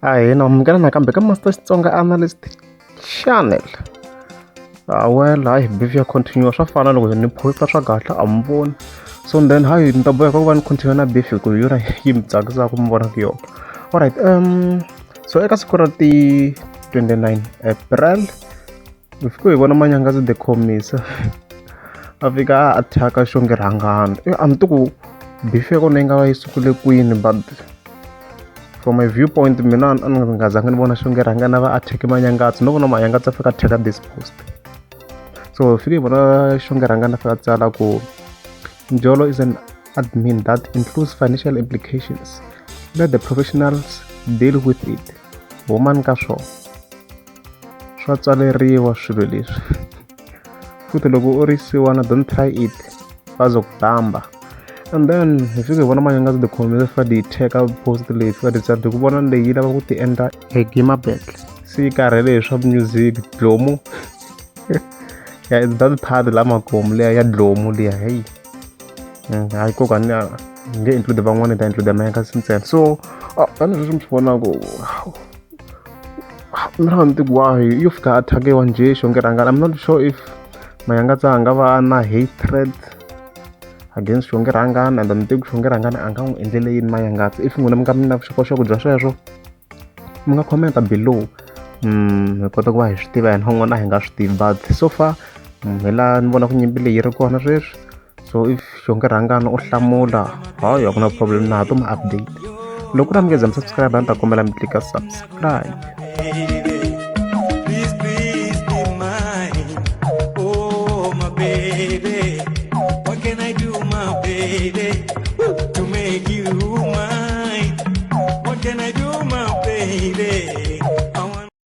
Ahina minkarhi nakambe ka Master Xitsonga Analyst Channel. Well, hayi beef ya continue swa fana loko ni posta swa kahle a mi voni. So then hayi ni ta boheka ku va ni continue na beef hi ku yona yi mi tsakisaka mi vona ku yona. Alright, so eka siku ra ti 29 April hi fike hi vona Manyangatsi the commissar a fika a attack Xongi Rhangani. A ni ti ku beef ya kona yi nga va yi sukule kwini, but from my viewpoint mina a ni nga zangi ni vona Xongi Rhangani va attack Manyangatsi, no vona Manyangatsi a fika attack this post. So fike hi vona Xongi Rhangani a fika tsala ku Njolo is an admin that includes financial implications. Let the professionals deal with it. Woman ka swo swa tsaleriwa swilo leswi futhi loko u risiwana don't try it bazokudamba. And then hi fike hi vona Manyangatsi the commissar fa di teka post leyi fika di tsala ku vona leyi lava ku ti endla egima battle se yi karhele hi swa music dlomo yeah, it's that part la makomo leya ya dlomo leya hey hayi koka ni nge include van'wana ta include Manyangatsi ntsena. So a ni leswi mi swi vonaka ni rhandza ti ku why yo fika attackiwa njhe Xongi Rhangani. I'm not sure if Manyangatsi a nga va na hatred against Xongi Rhangani, and ni tivi ku Xongi Rhangani a nga n'wi endlele yini Manyangatsi. If n'wina mi nga mi na vuxokoxoko bya sweswo mi nga comment below, hi kota ku va hi swi tiva hina n'wana hi nga swi tivi, but so far hi laha ni vona ku nyimpi leyi ri kona sweswi. So if Xongi Rhangani u hlamula hayi a ku na problem na ha to mi update. Loko na mi nge za mi subscribe a ni ta kombela mi klika subscribe. Please be mine. Oh my baby, what can I do my baby to make you mine? What can I do my baby?